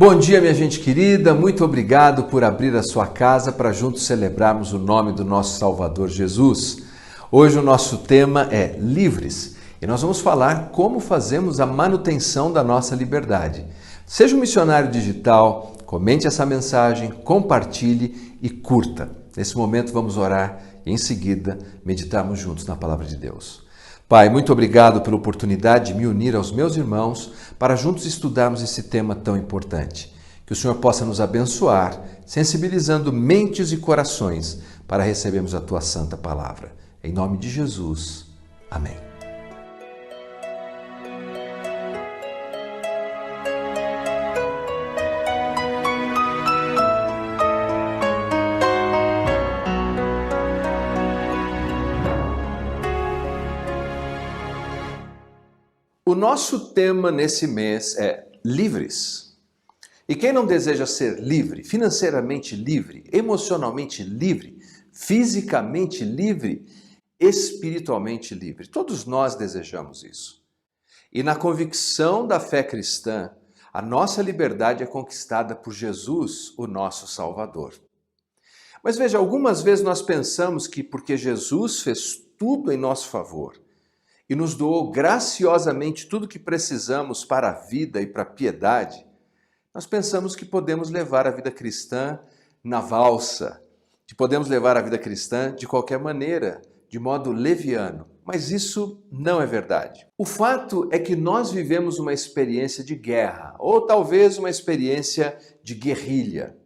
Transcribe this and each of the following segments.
Bom dia, minha gente querida, muito obrigado por abrir a sua casa para juntos celebrarmos o nome do nosso Salvador Jesus. Hoje o nosso tema é Livres e nós vamos falar como fazemos a manutenção da nossa liberdade. Seja um missionário digital, comente essa mensagem, compartilhe e curta. Nesse momento vamos orar e em seguida meditarmos juntos na Palavra de Deus. Pai, muito obrigado pela oportunidade de me unir aos meus irmãos para juntos estudarmos esse tema tão importante. Que o Senhor possa nos abençoar, sensibilizando mentes e corações para recebermos a Tua Santa Palavra. Em nome de Jesus. Amém. O nosso tema nesse mês é livres. E quem não deseja ser livre, financeiramente livre, emocionalmente livre, fisicamente livre, espiritualmente livre? Todos nós desejamos isso. E na convicção da fé cristã, a nossa liberdade é conquistada por Jesus, o nosso Salvador. Mas veja, algumas vezes nós pensamos que porque Jesus fez tudo em nosso favor, e nos doou graciosamente tudo o que precisamos para a vida e para a piedade, nós pensamos que podemos levar a vida cristã na valsa, que podemos levar a vida cristã de qualquer maneira, de modo leviano. Mas isso não é verdade. O fato é que nós vivemos uma experiência de guerra, ou talvez uma experiência de guerrilha.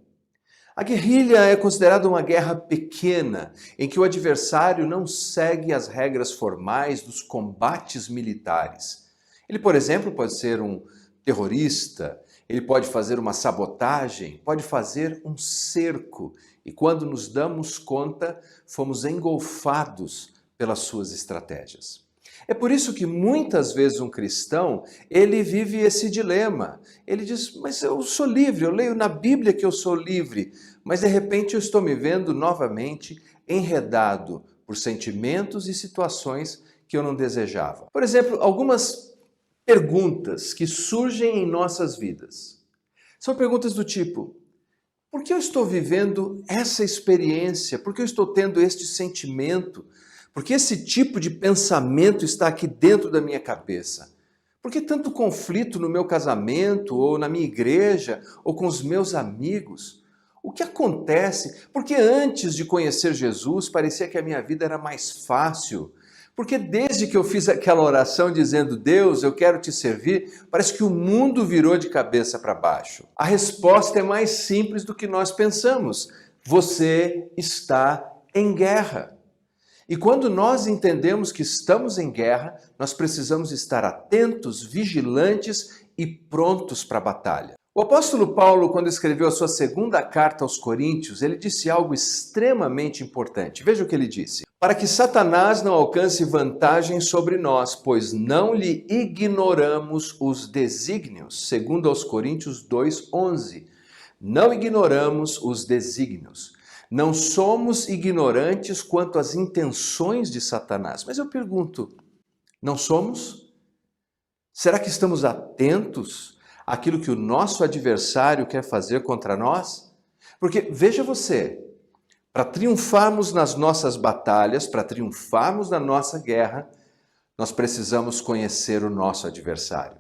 A guerrilha é considerada uma guerra pequena, em que o adversário não segue as regras formais dos combates militares. Ele, por exemplo, pode ser um terrorista, ele pode fazer uma sabotagem, pode fazer um cerco. E quando nos damos conta, fomos engolfados pelas suas estratégias. É por isso que muitas vezes um cristão, ele vive esse dilema. Ele diz, mas eu sou livre, eu leio na Bíblia que eu sou livre, mas de repente eu estou me vendo novamente enredado por sentimentos e situações que eu não desejava. Por exemplo, algumas perguntas que surgem em nossas vidas. São perguntas do tipo, por que eu estou vivendo essa experiência? Por que eu estou tendo este sentimento? Por que esse tipo de pensamento está aqui dentro da minha cabeça? Por que tanto conflito no meu casamento, ou na minha igreja, ou com os meus amigos? O que acontece? Porque antes de conhecer Jesus, parecia que a minha vida era mais fácil. Porque desde que eu fiz aquela oração dizendo, Deus, eu quero te servir, parece que o mundo virou de cabeça para baixo. A resposta é mais simples do que nós pensamos. Você está em guerra. E quando nós entendemos que estamos em guerra, nós precisamos estar atentos, vigilantes e prontos para a batalha. O apóstolo Paulo, quando escreveu a sua segunda carta aos Coríntios, ele disse algo extremamente importante. Veja o que ele disse. Para que Satanás não alcance vantagem sobre nós, pois não lhe ignoramos os desígnios, segundo aos Coríntios 2:11. Não ignoramos os desígnios. Não somos ignorantes quanto às intenções de Satanás. Mas eu pergunto, não somos? Será que estamos atentos àquilo que o nosso adversário quer fazer contra nós? Porque, veja você, para triunfarmos nas nossas batalhas, para triunfarmos na nossa guerra, nós precisamos conhecer o nosso adversário.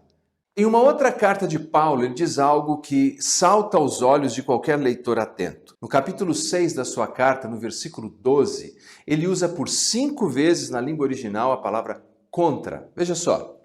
Em uma outra carta de Paulo, ele diz algo que salta aos olhos de qualquer leitor atento. No capítulo 6 da sua carta, no versículo 12, ele usa por 5 vezes na língua original a palavra contra. Veja só,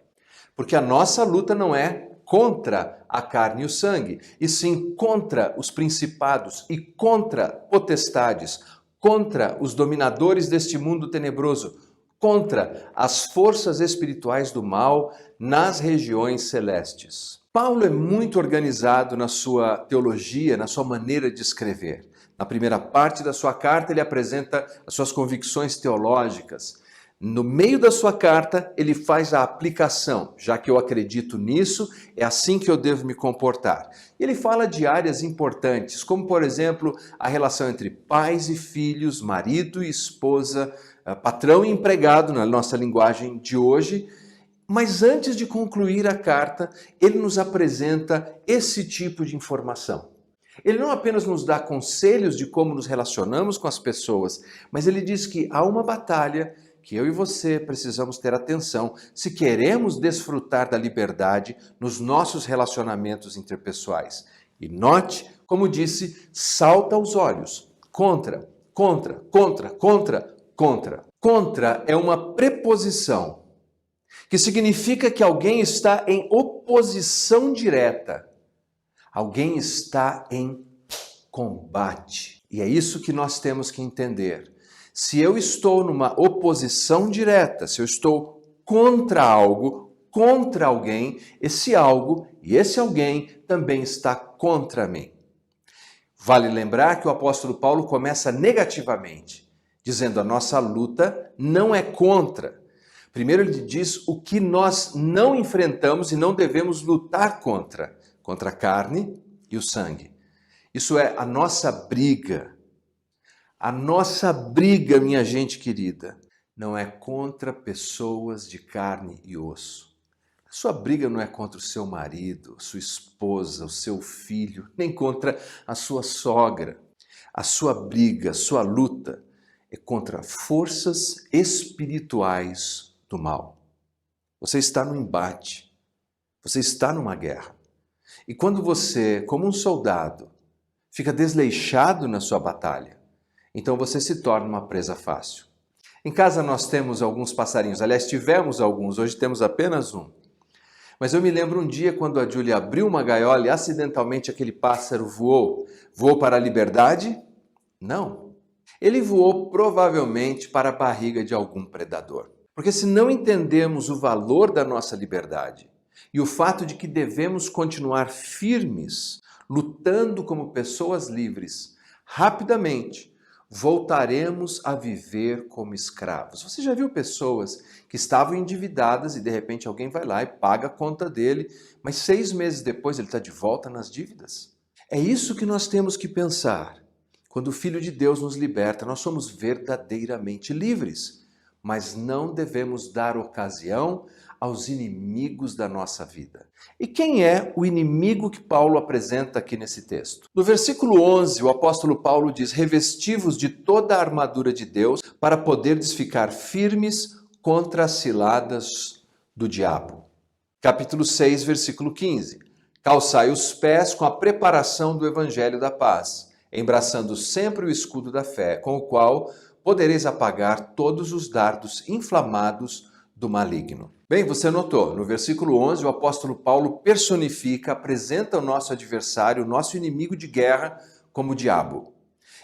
porque a nossa luta não é contra a carne e o sangue, e sim contra os principados e contra potestades, contra os dominadores deste mundo tenebroso, contra as forças espirituais do mal nas regiões celestes. Paulo é muito organizado na sua teologia, na sua maneira de escrever. Na primeira parte da sua carta, ele apresenta as suas convicções teológicas. No meio da sua carta, ele faz a aplicação. Já que eu acredito nisso, é assim que eu devo me comportar. Ele fala de áreas importantes, como, por exemplo, a relação entre pais e filhos, marido e esposa, patrão e empregado, na nossa linguagem de hoje. Mas antes de concluir a carta, ele nos apresenta esse tipo de informação. Ele não apenas nos dá conselhos de como nos relacionamos com as pessoas, mas ele diz que há uma batalha que eu e você precisamos ter atenção se queremos desfrutar da liberdade nos nossos relacionamentos interpessoais. E note, como disse, salta aos olhos. Contra, contra, contra, contra, contra. Contra é uma preposição que significa que alguém está em oposição direta. Alguém está em combate. E é isso que nós temos que entender. Se eu estou numa oposição direta, se eu estou contra algo, contra alguém, esse algo e esse alguém também está contra mim. Vale lembrar que o apóstolo Paulo começa negativamente, dizendo a nossa luta não é contra. Primeiro ele diz o que nós não enfrentamos e não devemos lutar contra a carne e o sangue. Isso é a nossa briga. A nossa briga, minha gente querida, não é contra pessoas de carne e osso. A sua briga não é contra o seu marido, sua esposa, o seu filho, nem contra a sua sogra. A sua briga, a sua luta é contra forças espirituais do mal. Você está no embate. Você está numa guerra. E quando você, como um soldado, fica desleixado na sua batalha, então você se torna uma presa fácil. Em casa nós temos alguns passarinhos, aliás, tivemos alguns, hoje temos apenas um. Mas eu me lembro um dia quando a Júlia abriu uma gaiola e acidentalmente aquele pássaro voou. Voou para a liberdade? Não. Ele voou provavelmente para a barriga de algum predador. Porque se não entendemos o valor da nossa liberdade e o fato de que devemos continuar firmes, lutando como pessoas livres, rapidamente voltaremos a viver como escravos. Você já viu pessoas que estavam endividadas e de repente alguém vai lá e paga a conta dele, mas 6 meses depois ele está de volta nas dívidas? É isso que nós temos que pensar. Quando o Filho de Deus nos liberta, nós somos verdadeiramente livres, mas não devemos dar ocasião aos inimigos da nossa vida. E quem é o inimigo que Paulo apresenta aqui nesse texto? No versículo 11, o apóstolo Paulo diz: revesti-vos de toda a armadura de Deus para poderdes ficar firmes contra as ciladas do diabo. Capítulo 6, versículo 15. Calçai os pés com a preparação do evangelho da paz, embraçando sempre o escudo da fé, com o qual podereis apagar todos os dardos inflamados do maligno. Bem, você notou, no versículo 11, o apóstolo Paulo personifica, apresenta o nosso adversário, o nosso inimigo de guerra, como o diabo.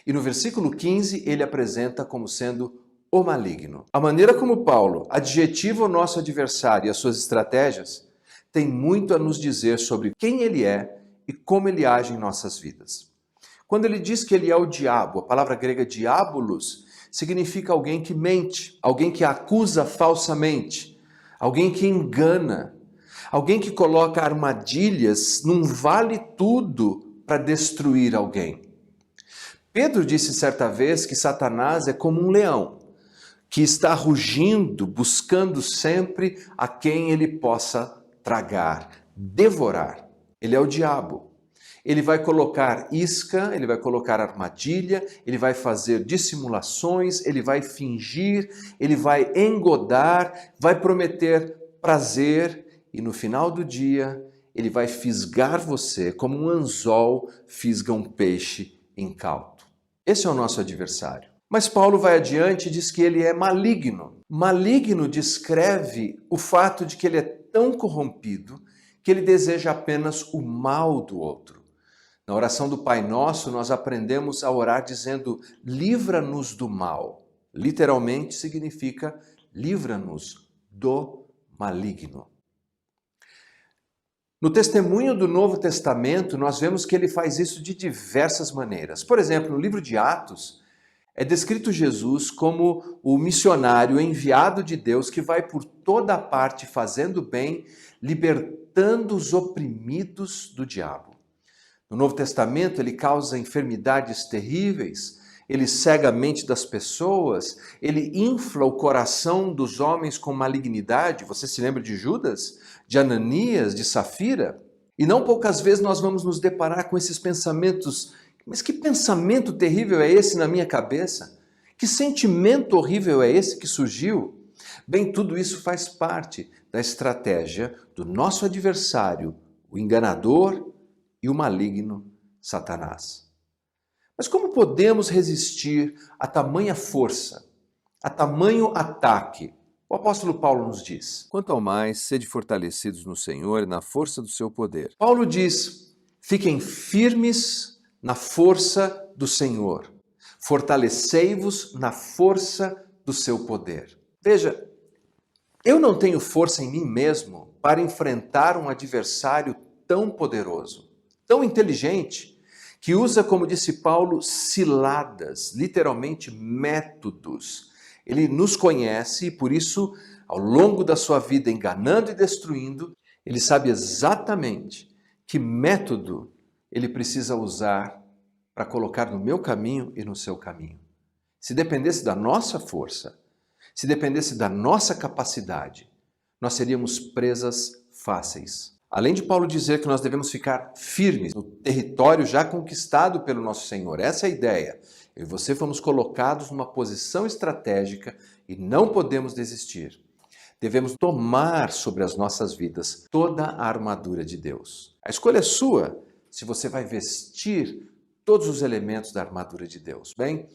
E no versículo 15, ele apresenta como sendo o maligno. A maneira como Paulo adjetiva o nosso adversário e as suas estratégias tem muito a nos dizer sobre quem ele é e como ele age em nossas vidas. Quando ele diz que ele é o diabo, a palavra grega diabolos significa alguém que mente, alguém que acusa falsamente, alguém que engana, alguém que coloca armadilhas num vale tudo para destruir alguém. Pedro disse certa vez que Satanás é como um leão, que está rugindo, buscando sempre a quem ele possa tragar, devorar. Ele é o diabo. Ele vai colocar isca, ele vai colocar armadilha, ele vai fazer dissimulações, ele vai fingir, ele vai engodar, vai prometer prazer e no final do dia ele vai fisgar você como um anzol fisga um peixe incauto. Esse é o nosso adversário. Mas Paulo vai adiante e diz que ele é maligno. Maligno descreve o fato de que ele é tão corrompido que ele deseja apenas o mal do outro. Na oração do Pai Nosso, nós aprendemos a orar dizendo: livra-nos do mal. Literalmente significa livra-nos do maligno. No testemunho do Novo Testamento, nós vemos que ele faz isso de diversas maneiras. Por exemplo, no livro de Atos, é descrito Jesus como o missionário enviado de Deus que vai por toda a parte fazendo bem, libertando os oprimidos do diabo. No Novo Testamento, ele causa enfermidades terríveis, ele cega a mente das pessoas, ele infla o coração dos homens com malignidade. Você se lembra de Judas, de Ananias, de Safira? E não poucas vezes nós vamos nos deparar com esses pensamentos. Mas que pensamento terrível é esse na minha cabeça? Que sentimento horrível é esse que surgiu? Bem, tudo isso faz parte da estratégia do nosso adversário, o enganador e o maligno Satanás. Mas como podemos resistir a tamanha força, a tamanho ataque? O apóstolo Paulo nos diz: quanto ao mais, sede fortalecidos no Senhor e na força do seu poder. Paulo diz: fiquem firmes na força do Senhor, fortalecei-vos na força do seu poder. Veja, eu não tenho força em mim mesmo para enfrentar um adversário tão poderoso, tão inteligente, que usa, como disse Paulo, ciladas, literalmente métodos. Ele nos conhece e, por isso, ao longo da sua vida, enganando e destruindo, ele sabe exatamente que método ele precisa usar para colocar no meu caminho e no seu caminho. Se dependesse da nossa força, se dependesse da nossa capacidade, nós seríamos presas fáceis. Além de Paulo dizer que nós devemos ficar firmes no território já conquistado pelo nosso Senhor, essa é a ideia. Eu e você fomos colocados numa posição estratégica e não podemos desistir. Devemos tomar sobre as nossas vidas toda a armadura de Deus. A escolha é sua se você vai vestir todos os elementos da armadura de Deus. Bem,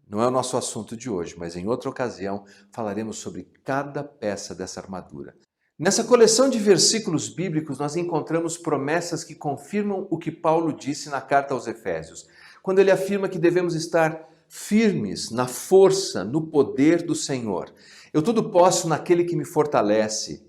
não é o nosso assunto de hoje, mas em outra ocasião falaremos sobre cada peça dessa armadura. Nessa coleção de versículos bíblicos, nós encontramos promessas que confirmam o que Paulo disse na carta aos Efésios, quando ele afirma que devemos estar firmes na força, no poder do Senhor. Eu tudo posso naquele que me fortalece.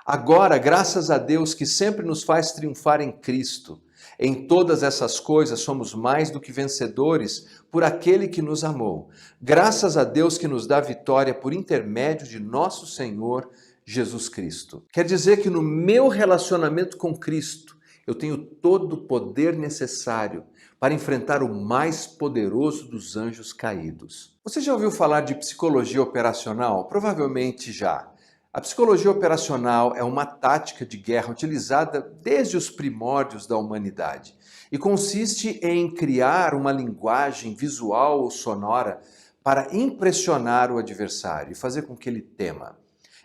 Agora, graças a Deus que sempre nos faz triunfar em Cristo, em todas essas coisas somos mais do que vencedores por aquele que nos amou. Graças a Deus que nos dá vitória por intermédio de nosso Senhor Jesus Cristo. Quer dizer que no meu relacionamento com Cristo, eu tenho todo o poder necessário para enfrentar o mais poderoso dos anjos caídos. Você já ouviu falar de psicologia operacional? Provavelmente já. A psicologia operacional é uma tática de guerra utilizada desde os primórdios da humanidade e consiste em criar uma linguagem visual ou sonora para impressionar o adversário e fazer com que ele tema.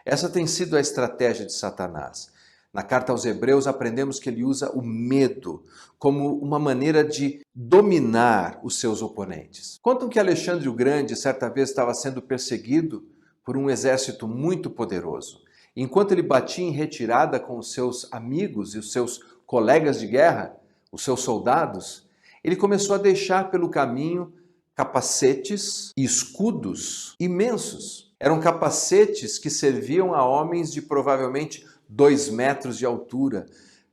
Essa tem sido a estratégia de Satanás. Na carta aos Hebreus aprendemos que ele usa o medo como uma maneira de dominar os seus oponentes. Contam que Alexandre o Grande certa vez estava sendo perseguido por um exército muito poderoso. Enquanto ele batia em retirada com os seus amigos e os seus colegas de guerra, os seus soldados, ele começou a deixar pelo caminho capacetes e escudos imensos. Eram capacetes que serviam a homens de provavelmente 2 metros de altura,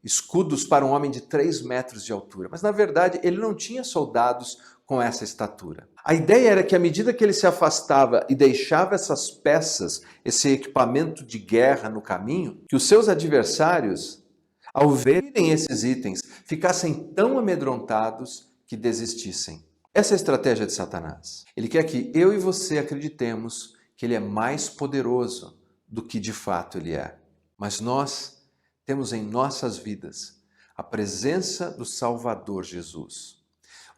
escudos para um homem de 3 metros de altura. Mas, na verdade, ele não tinha soldados com essa estatura. A ideia era que, à medida que ele se afastava e deixava essas peças, esse equipamento de guerra no caminho, que os seus adversários, ao verem esses itens, ficassem tão amedrontados que desistissem. Essa é a estratégia de Satanás. Ele quer que eu e você acreditemos que ele é mais poderoso do que de fato ele é. Mas nós temos em nossas vidas a presença do Salvador Jesus.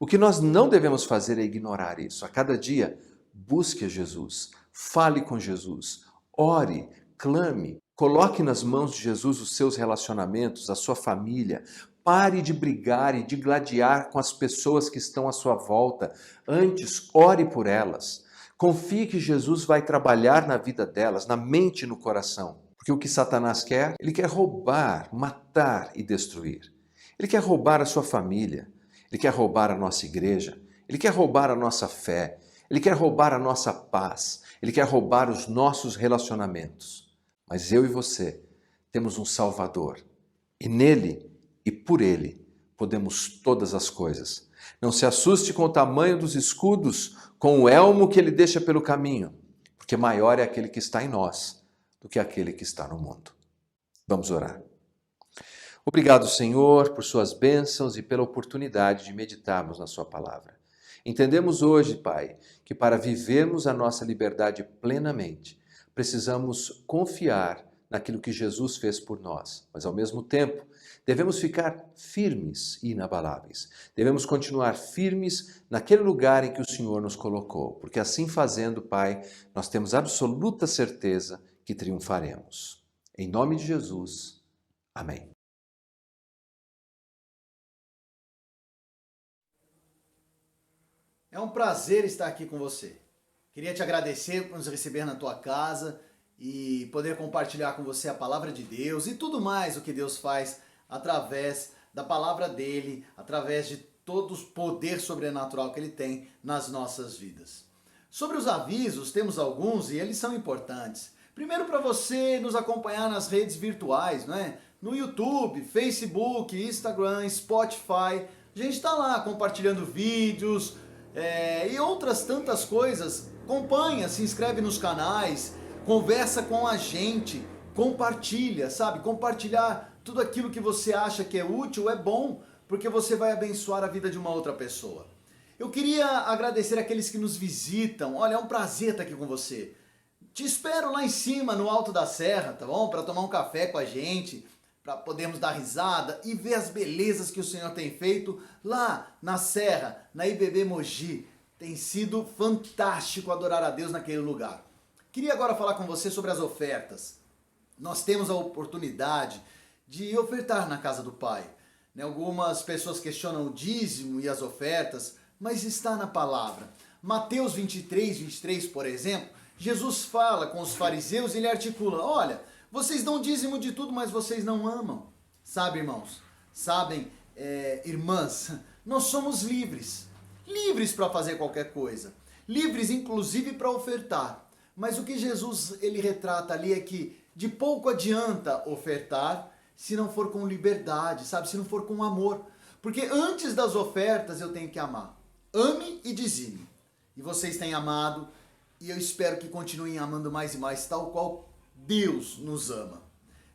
O que nós não devemos fazer é ignorar isso. A cada dia, busque a Jesus, fale com Jesus, ore, clame, coloque nas mãos de Jesus os seus relacionamentos, a sua família. Pare de brigar e de gladiar com as pessoas que estão à sua volta. Antes, ore por elas. Confie que Jesus vai trabalhar na vida delas, na mente e no coração. Porque o que Satanás quer? Ele quer roubar, matar e destruir. Ele quer roubar a sua família. Ele quer roubar a nossa igreja. Ele quer roubar a nossa fé. Ele quer roubar a nossa paz. Ele quer roubar os nossos relacionamentos. Mas eu e você temos um Salvador. E nele e por ele podemos todas as coisas. Não se assuste com o tamanho dos escudos, com o elmo que ele deixa pelo caminho, porque maior é aquele que está em nós do que aquele que está no mundo. Vamos orar. Obrigado, Senhor, por suas bênçãos e pela oportunidade de meditarmos na sua palavra. Entendemos hoje, Pai, que para vivermos a nossa liberdade plenamente, precisamos confiar naquilo que Jesus fez por nós, mas ao mesmo tempo, devemos ficar firmes e inabaláveis. Devemos continuar firmes naquele lugar em que o Senhor nos colocou, porque assim fazendo, Pai, nós temos absoluta certeza que triunfaremos. Em nome de Jesus, amém. É um prazer estar aqui com você. Queria te agradecer por nos receber na tua casa e poder compartilhar com você a palavra de Deus e tudo mais o que Deus faz através da palavra dele, através de todo o poder sobrenatural que ele tem nas nossas vidas. Sobre os avisos, temos alguns e eles são importantes. Primeiro, para você nos acompanhar nas redes virtuais, né? No YouTube, Facebook, Instagram, Spotify. A gente está lá compartilhando vídeos e outras tantas coisas. Acompanha, se inscreve nos canais, conversa com a gente, compartilha, sabe? Compartilhar tudo aquilo que você acha que é útil é bom, porque você vai abençoar a vida de uma outra pessoa. Eu queria agradecer aqueles que nos visitam. Olha, é um prazer estar aqui com você. Te espero lá em cima, no alto da serra, tá bom? Para tomar um café com a gente, para podermos dar risada e ver as belezas que o Senhor tem feito lá na serra, na IBB Mogi. Tem sido fantástico adorar a Deus naquele lugar. Queria agora falar com você sobre as ofertas. Nós temos a oportunidade de ofertar na casa do Pai. Algumas pessoas questionam o dízimo e as ofertas, mas está na palavra. Mateus 23, por exemplo, Jesus fala com os fariseus e ele articula: olha, vocês dão dízimo de tudo, mas vocês não amam. Sabe, irmãos? Sabem, irmãs, nós somos livres. Livres para fazer qualquer coisa. Livres, inclusive, para ofertar. Mas o que Jesus ele retrata ali é que de pouco adianta ofertar se não for com liberdade, sabe? Se não for com amor. Porque antes das ofertas eu tenho que amar. Ame e dizime. E vocês têm amado e eu espero que continuem amando mais e mais, tal qual Deus nos ama.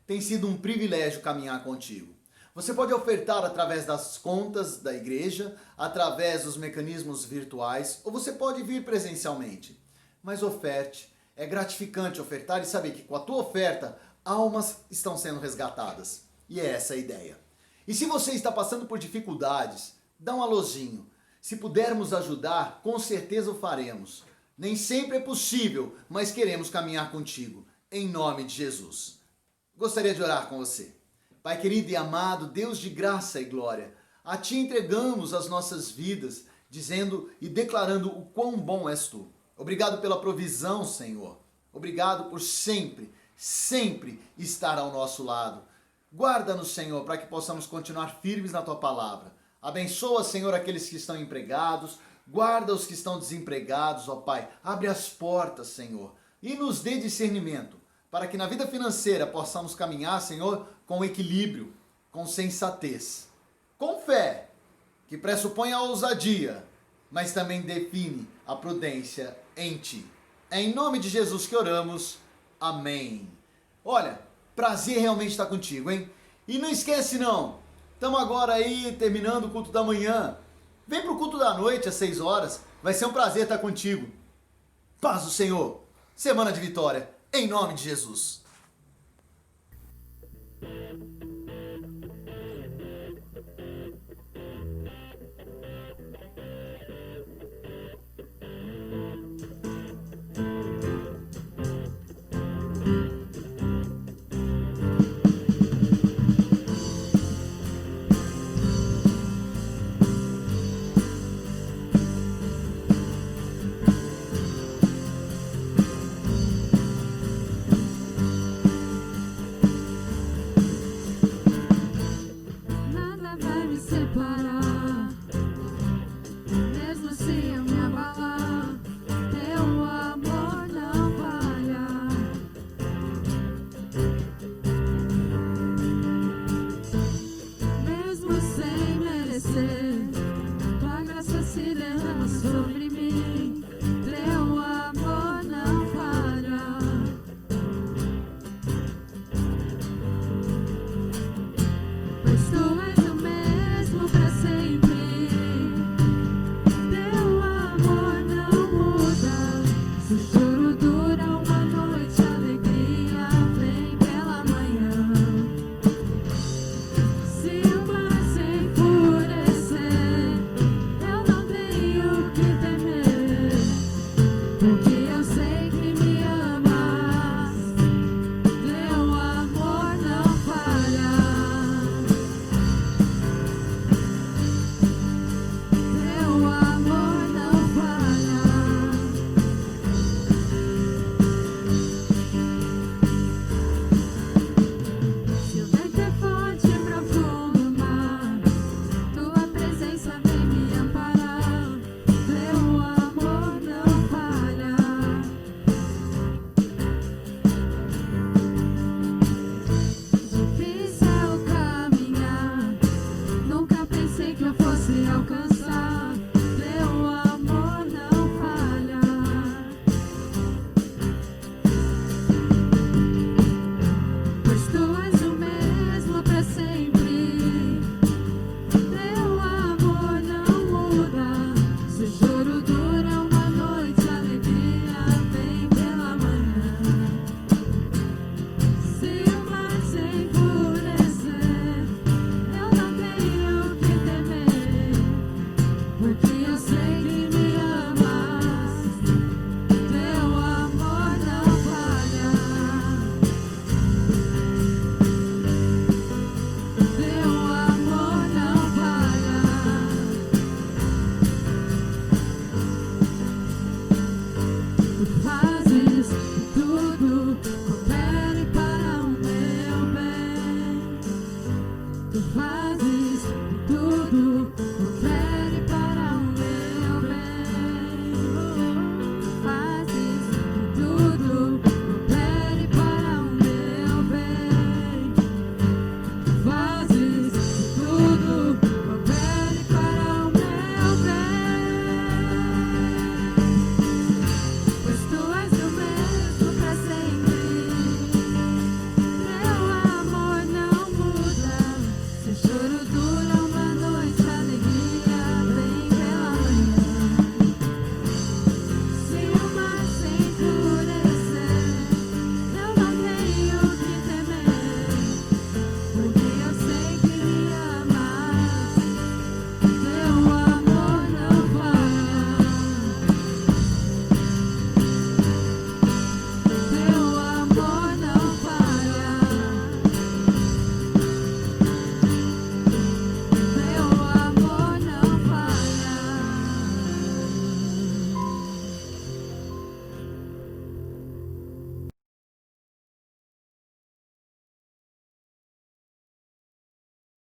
Tem sido um privilégio caminhar contigo. Você pode ofertar através das contas da igreja, através dos mecanismos virtuais, ou você pode vir presencialmente. Mas oferte. É gratificante ofertar e saber que com a tua oferta, almas estão sendo resgatadas. E é essa a ideia. E se você está passando por dificuldades, dá um alôzinho. Se pudermos ajudar, com certeza o faremos. Nem sempre é possível, mas queremos caminhar contigo. Em nome de Jesus. Gostaria de orar com você. Pai querido e amado, Deus de graça e glória, a Ti entregamos as nossas vidas, dizendo e declarando o quão bom és Tu. Obrigado pela provisão, Senhor. Obrigado por sempre, sempre estar ao nosso lado. Guarda-nos, Senhor, para que possamos continuar firmes na Tua palavra. Abençoa, Senhor, aqueles que estão empregados. Guarda os que estão desempregados, ó Pai. Abre as portas, Senhor, e nos dê discernimento, para que na vida financeira possamos caminhar, Senhor, com equilíbrio, com sensatez, com fé, que pressupõe a ousadia, mas também define a prudência em Ti. É em nome de Jesus que oramos. Amém. Olha, prazer realmente estar contigo, hein? E não esquece não, estamos agora aí terminando o culto da manhã. Vem pro culto da noite às 6 horas, vai ser um prazer estar contigo. Paz do Senhor, semana de vitória, em nome de Jesus. Tua graça se derrama sobre mim.